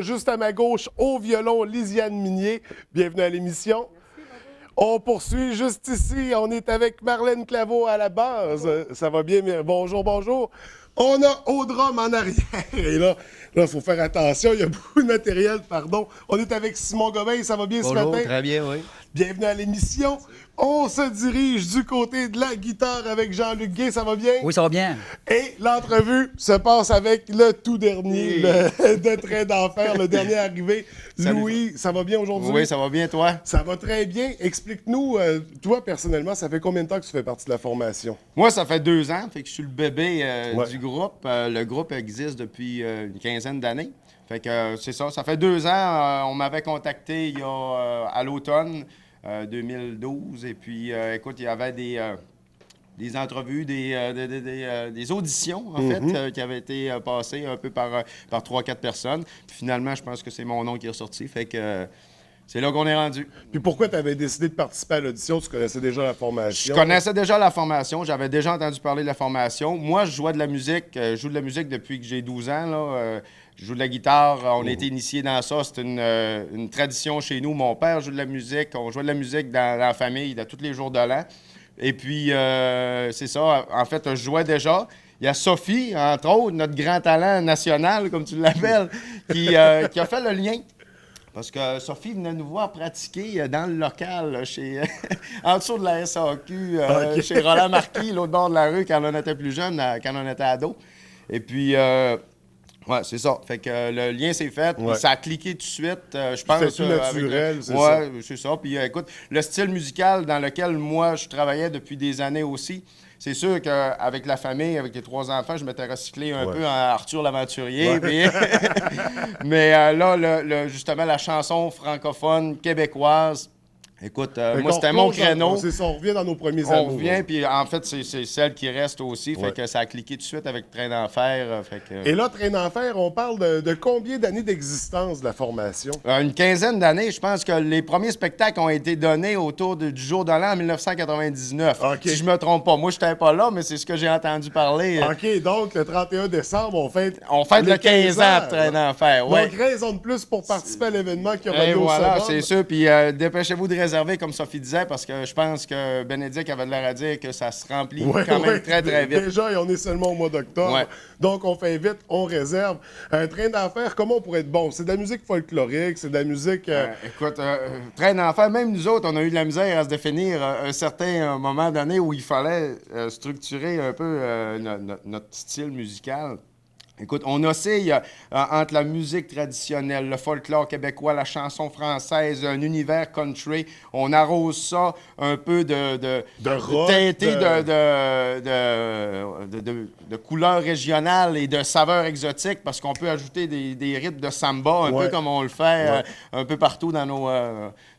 Juste à ma gauche, au violon, Lisiane Minier. Bienvenue à l'émission. On poursuit juste ici. On est avec Marlène Claveau à la base. Ça va bien? Bonjour, bonjour. On a au drum en arrière. Et là, il faut faire attention. Il y a beaucoup de matériel, pardon. On est avec Simon Gobin. Ça va bien ce matin? Bonjour, très bien, oui. Bienvenue à l'émission. On se dirige du côté de la guitare avec Jean-Luc Gay. Ça va bien? Oui, ça va bien. Et l'entrevue se passe avec le tout dernier de Train d'Enfer, le dernier arrivé. Salut. Louis, ça va bien aujourd'hui? Oui, ça va bien, toi? Ça va très bien. Explique-nous, toi, personnellement, ça fait combien de temps que tu fais partie de la formation? Moi, ça fait 2 ans, fait que je suis le bébé Ouais. du groupe. Le groupe existe depuis une quinzaine d'années. Fait que c'est ça, ça fait 2 ans. On m'avait contacté il y a à l'automne 2012. Et puis, écoute, il y avait des entrevues, des auditions, en fait, qui avaient été passées un peu par 3-4 personnes. Puis finalement, je pense que c'est mon nom qui est ressorti. Fait que c'est là qu'on est rendu. Puis pourquoi tu avais décidé de participer à l'audition? Tu connaissais déjà la Je formation? connaissais déjà la formation, j'avais déjà entendu parler de la formation. Moi, je jouais de la musique, je joue de la musique depuis que j'ai 12 ans. Là. Je joue de la guitare, on a été initiés dans ça, c'est une tradition chez nous. Mon père joue de la musique, on jouait de la musique dans la famille, tous les jours de l'an. Et puis, c'est ça, en fait, je jouais déjà. Il y a Sophie, entre autres, notre grand talent national, comme tu l'appelles, qui a fait le lien. Parce que Sophie venait nous voir pratiquer dans le local, là, chez, en dessous de la SAQ, Ok. chez Roland Marquis, l'autre bord de la rue, quand on était plus jeune, quand on était ado. Et puis, ouais, c'est ça. Fait que le lien s'est fait, puis Ouais. ça a cliqué tout de suite. Je pense. C'était tout naturel, c'est ça. Ouais, c'est ça. Puis, écoute, le style musical dans lequel moi, je travaillais depuis des années aussi. C'est sûr qu'avec la famille, avec les 3 enfants, je m'étais recyclé un Ouais. peu en Arthur l'aventurier. Ouais. Puis mais là, justement, la chanson francophone québécoise, écoute, Fait moi, qu'on c'était mon replonge dans- créneau. C'est ça, on revient dans nos premiers On amours. revient, puis en fait, c'est celle qui reste aussi. Ouais. Fait que ça a cliqué tout de suite avec Train d'Enfer. Fait que, Et là, Train d'Enfer, on parle de combien d'années d'existence de la formation? une quinzaine d'années, je pense que les premiers spectacles ont été donnés autour du jour de l'an en 1999. OK. Si je me trompe pas. Moi, je n'étais pas là, mais c'est ce que j'ai entendu parler. OK, donc le 31 décembre, on fête On fête les le 15 ans de Train d'Enfer. Ouais. Donc, raison de plus pour participer à l'événement qui aura Et lieu au voilà, Sodome. c'est sûr. Puis dépêchez-vous de réserver, comme Sophie disait, parce que je pense que Bénédicte avait de l'air à dire que ça se remplit Ouais, quand même ouais. très, très vite. Déjà, et on est seulement au mois d'octobre. Ouais. Donc, on fait vite, on réserve. Un Train d'Enfer, comment on pourrait être bon? C'est de la musique folklorique, c'est de la musique... Écoute, Train d'Enfer, même nous autres, on a eu de la misère à se définir un certain moment donné où il fallait structurer un peu notre style musical. Écoute, on oscille entre la musique traditionnelle, le folklore québécois, la chanson française, un univers country. On arrose ça un peu de rock, teinté de couleurs régionales et de saveurs exotiques parce qu'on peut ajouter des rythmes de samba, un Ouais. peu comme on le fait un peu partout dans nos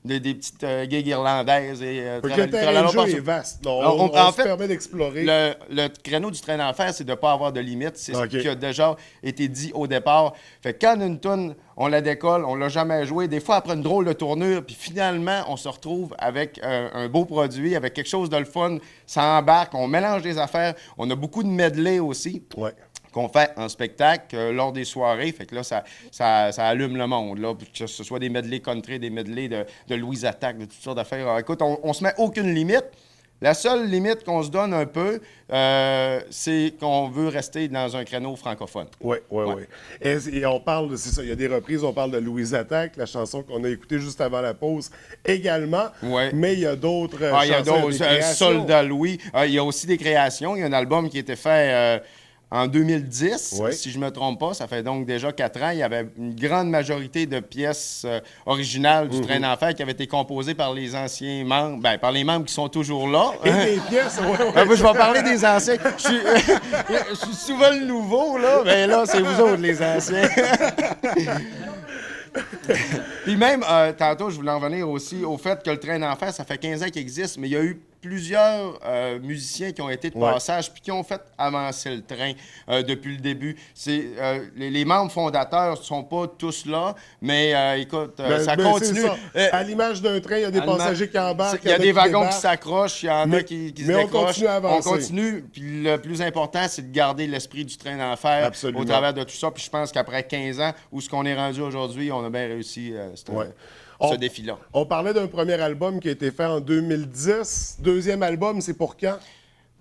des petites gigs irlandaises. Fait que le terrain de jeu est vaste. là. On en se fait, permet d'explorer. le créneau du Train d'Enfer, c'est de ne pas avoir de limite. C'est OK. ce qui a déjà été dit au départ. Fait que quand une toune, on la décolle, on l'a jamais joué. Des fois, après une drôle de tournure, puis finalement, on se retrouve avec un beau produit, avec quelque chose de le fun. Ça embarque, on mélange des affaires. On a beaucoup de medley aussi. Ouais. Qu'on fait en spectacle lors des soirées. Fait que là, ça allume le monde. Là, que ce soit des medley country, des medley de Louise Attaque, de toutes sortes d'affaires. Alors, écoute, on se met aucune limite. La seule limite qu'on se donne un peu, c'est qu'on veut rester dans un créneau francophone. Oui, oui, oui. Et on parle, c'est ça, il y a des reprises, on parle de Louise Attaque, la chanson qu'on a écoutée juste avant la pause également. Ouais. Mais il y a d'autres Il y a chansons, d'autres. des créations. Soldat Louis. Il y a aussi des créations. Il y a un album qui a été fait en 2010, Ouais. si je ne me trompe pas. Ça fait donc déjà 4 ans. Il y avait une grande majorité de pièces originales du Train d'Enfer qui avaient été composées par les anciens membres, ben, par les membres qui sont toujours là. Et des pièces, ouais, ouais. Moi, je vais parler des anciens. Je suis souvent le nouveau, là. Mais là, c'est vous autres, les anciens. Puis même, tantôt, je voulais en venir aussi au fait que le Train d'Enfer, ça fait 15 ans qu'il existe, mais il y a eu plusieurs musiciens qui ont été de passage puis qui ont fait avancer le train depuis le début. Les membres fondateurs ne sont pas tous là, mais écoute, ça continue. Ça. À l'image d'un train, il y a des passagers qui embarquent. Il y a des wagons qui s'accrochent, il y en a qui se décrochent. On continue à avancer. On continue, puis le plus important, c'est de garder l'esprit du train d'enfer au travers de tout ça. Puis je pense qu'après 15 ans, où ce qu'on est rendu aujourd'hui, on a bien réussi ce défi-là. On parlait d'un premier album qui a été fait en 2010. Deuxième album, c'est pour quand?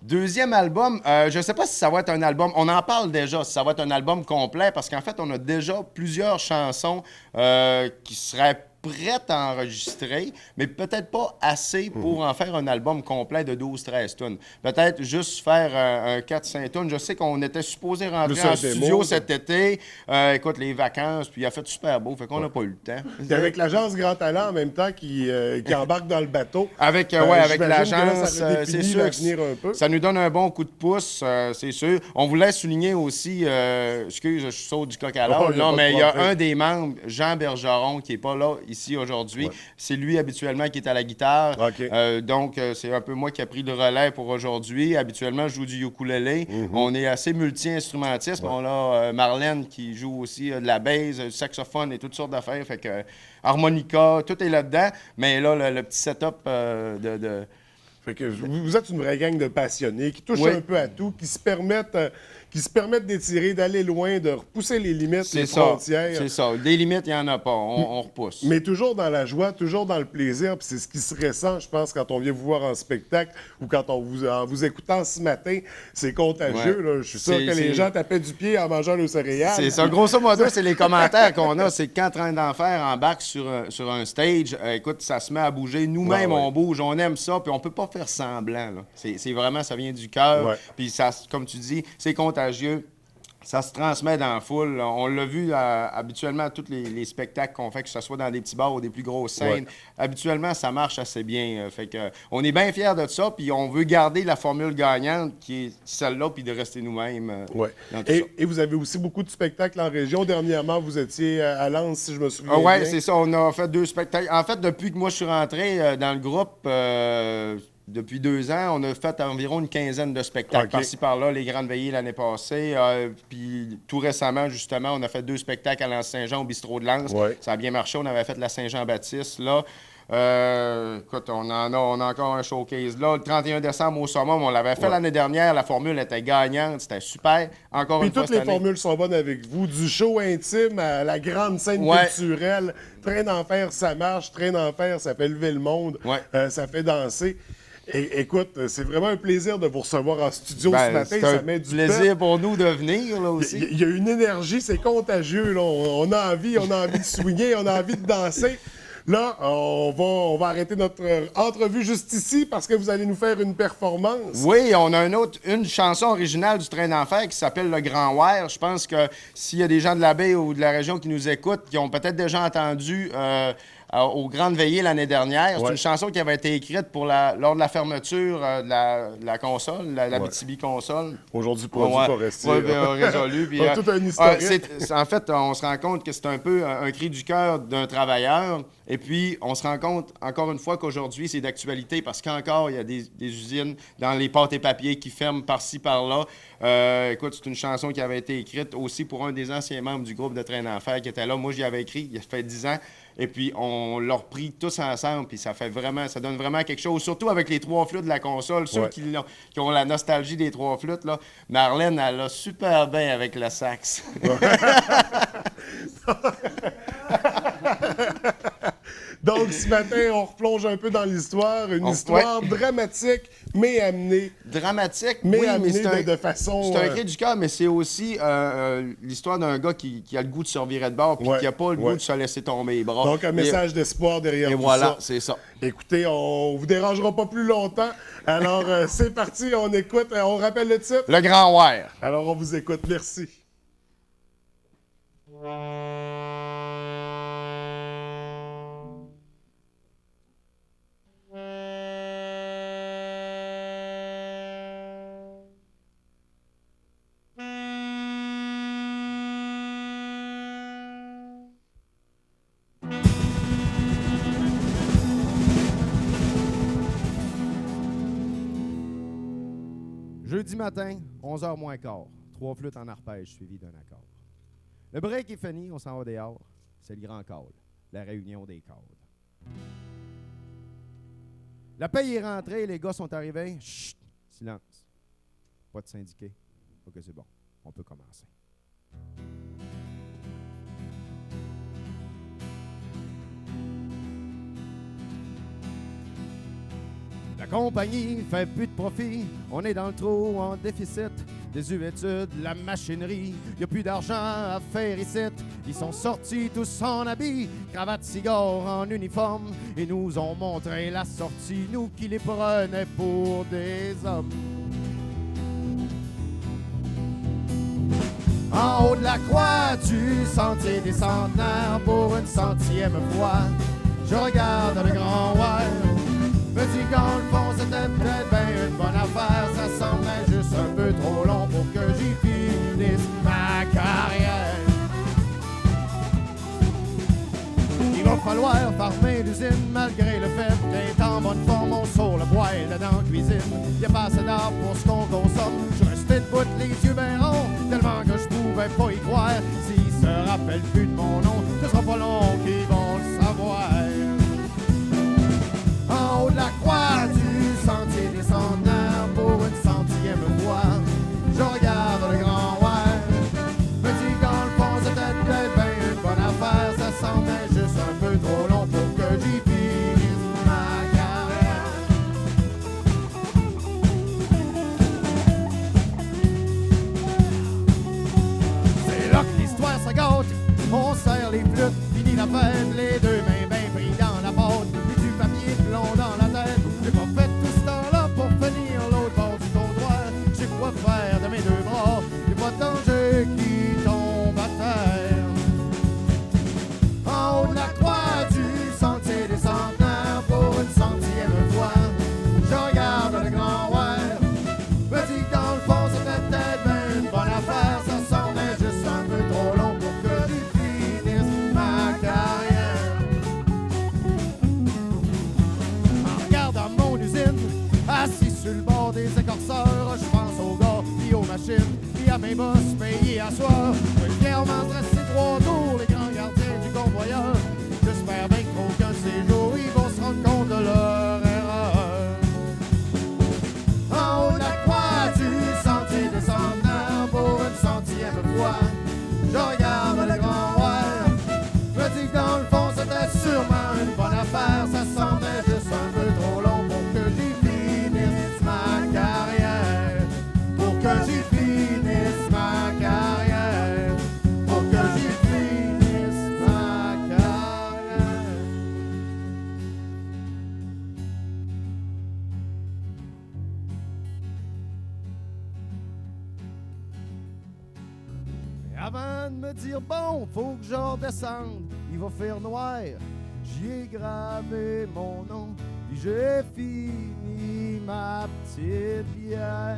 Deuxième album, je ne sais pas si ça va être un album. On en parle déjà, si ça va être un album complet, parce qu'en fait, on a déjà plusieurs chansons qui seraient prêtes à enregistrer, mais peut-être pas assez pour en faire un album complet de 12-13 tonnes. Peut-être juste faire un 4-5 tonnes. Je sais qu'on était supposé rentrer en studio cet été. Écoute, les vacances, puis il a fait super beau, fait qu'on n'a pas eu le temps. Et avec l'agence Grand Talent en même temps qui embarque dans le bateau. Avec l'agence, c'est sûr. Ça nous donne un bon coup de pouce, c'est sûr. On voulait souligner aussi, excuse, je saute du coq à l'âne, mais il y a un des membres, Jean Bergeron, qui n'est pas là ici aujourd'hui. C'est lui habituellement qui est à la guitare. Donc, c'est un peu moi qui ai pris le relais pour aujourd'hui. Habituellement, je joue du ukulélé. On est assez multi-instrumentiste. On a Marlène qui joue aussi de la bass, du saxophone et toutes sortes d'affaires. Fait que harmonica, tout est là-dedans. Mais là, le petit setup Fait que vous êtes une vraie gang de passionnés qui touchent un peu à tout, qui se permettent d'étirer, d'aller loin, de repousser les limites, les frontières. C'est ça. Des limites, il n'y en a pas. On repousse. Mais toujours dans la joie, toujours dans le plaisir. Puis c'est ce qui se ressent, je pense, quand on vient vous voir en spectacle ou quand en vous écoutant ce matin. C'est contagieux. Là. Je suis sûr que les gens tapaient du pied en mangeant le céréales. C'est ça. Grosso modo, c'est les commentaires qu'on a. C'est quand Train d'enfer embarque sur un stage, écoute, ça se met à bouger. Nous-mêmes, on bouge. On aime ça. Puis on peut pas faire semblant. C'est vraiment, ça vient du cœur. Puis ça, comme tu dis, c'est contagieux. Ça se transmet dans la foule. On l'a vu habituellement à tous les spectacles qu'on fait, que ce soit dans des petits bars ou des plus grosses scènes. Habituellement, ça marche assez bien. Fait que, on est bien fiers de ça, puis on veut garder la formule gagnante qui est celle-là, puis de rester nous-mêmes. Et vous avez aussi beaucoup de spectacles en région. Dernièrement, vous étiez à Lens, si je me souviens bien. Oui, c'est ça. On a fait 2 spectacles. En fait, depuis que moi je suis rentré dans le groupe, depuis 2 ans, on a fait environ une quinzaine de spectacles. Par-ci, par-là, les Grandes Veillées l'année passée. Puis tout récemment, justement, on a fait 2 spectacles à Lens-Saint-Jean au bistrot de Lens. Ça a bien marché. On avait fait la Saint-Jean-Baptiste, là. Écoute, on a encore un showcase là. Le 31 décembre au Summum, on l'avait fait l'année dernière. La formule était gagnante. C'était super. Encore une fois, toutes les formules sont bonnes avec vous. Du show intime à la grande scène culturelle. Train d'enfer, ça marche. Train d'enfer, ça fait lever le monde. Ça fait danser. Écoute, c'est vraiment un plaisir de vous recevoir en studio ce matin. Ça met du plaisir pour nous de venir, là, aussi. Il y a une énergie, c'est contagieux, là. On a envie de swinguer, on a envie de danser. Là, on va arrêter notre entrevue juste ici parce que vous allez nous faire une performance. Oui, on a une chanson originale du Train d'enfer qui s'appelle Le Grand Wire. Je pense que s'il y a des gens de la baie ou de la région qui nous écoutent, qui ont peut-être déjà entendu aux Grandes Veillées l'année dernière. C'est une chanson qui avait été écrite lors de la fermeture de la console, la BTB console. Aujourd'hui, produit forestier. Résolu. Puis, tout un historique. En fait, on se rend compte que c'est un peu un cri du cœur d'un travailleur. Et puis, on se rend compte, encore une fois, qu'aujourd'hui, c'est d'actualité parce qu'encore, il y a des usines dans les pâtes et papiers qui ferment par-ci, par-là. Écoute, c'est une chanson qui avait été écrite aussi pour un des anciens membres du groupe de Train d'enfer qui était là. Moi, j'y avais écrit, il y a fait 10 ans. Et puis, on l'a repris tous ensemble, puis ça donne vraiment quelque chose. Surtout avec les 3 flûtes de la console. Ceux qui ont la nostalgie des 3 flûtes, là, Marlène, elle a super bien avec le sax. Donc, ce matin, on replonge un peu dans l'histoire. Une histoire dramatique, mais amenée. Dramatique, mais amenée de façon... C'est un cri du cœur, mais c'est aussi l'histoire d'un gars qui a le goût de se revirer de bord puis qui n'a pas le goût de se laisser tomber les bras. Donc, un message d'espoir derrière tout ça. Et voilà, c'est ça. Écoutez, on vous dérangera pas plus longtemps. Alors, c'est parti, on écoute. On rappelle le titre? Le Grand Wire. Alors, on vous écoute. Merci. Jeudi matin, 11h moins quart. 3 flûtes en arpège suivies d'un accord. Le break est fini, on s'en va dehors. C'est le grand call, la réunion des cadres. La paye est rentrée, les gars sont arrivés. Chut, silence. Pas de syndiqué. Ok, c'est bon. On peut commencer. La compagnie fait plus de profit. On est dans le trou, en déficit. Désuétude, la machinerie. Y a plus d'argent à faire ici. Ils sont sortis tous en habits, cravate, cigare, en uniforme. Et nous ont montré la sortie, nous qui les prenaient pour des hommes. En haut de la croix du sentier des centenaires, pour une 100e fois, je regarde le grand wire. Me dis qu'en le fond c'était peut-être bien une bonne affaire. Ça semblait juste un peu trop long pour que j'y finisse ma carrière. Il va falloir farmer l'usine malgré le fait qu'être en bonne forme, on sort le poêle dans la cuisine. Y'a pas assez d'art pour ce qu'on consomme. Je restais debout les yeux bien ronds, tellement que je pouvais pas y croire. S'ils se rappellent plus de mon nom, ce sera pas long qu'ils vont le savoir. En haut de la croix du sentier des centenaires, pour une 100e fois, je regarde le grand wire. Me dis qu'en le fond c'était peut-être bien une bonne affaire. Ça semblait juste un peu trop long pour que j'y finisse ma carrière. C'est là que l'histoire se gâte. On serre les flûtes, fini la fête, les deux mains bien pris dans la pâte. Papier blond dans la tête. J'ai pas fait tout ce temps-là pour finir l'autre bord du comptoir. J'ai quoi faire de mes deux bras. J'ai pas de danger qui tombe à terre. En haut de la croix du sentier des centenaires, pour une 100e fois, je regarde le grand wire. Me dis dans le fond c'était peut-être bien une bonne affaire. Ça semblait juste un peu trop long pour que j'y finisse ma carrière. Assis sur le bord des écorceurs, je pense aux gars, puis aux machines, puis à mes boss payés à soir. Je vais fièrement dresser 3 tours, les grands gardiens du convoyeur. J'espère bien qu'aucun de ces jours, ils vont se rendre compte de leur erreur. En haut de la croix du sentier des centenaires, pour une 100e fois, je regarde le grand wire. Me dis que dans le fond, c'était sûrement une bonne affaire. Ça semblait juste un peu trop long pour que j'y finisse ma carrière. Pour que j'y finisse ma carrière. Pour que j'y finisse ma carrière. Et avant de me dire bon, faut que je redescende, il va faire noir. J'y ai gravé mon nom, puis j'ai fini ma petite bière.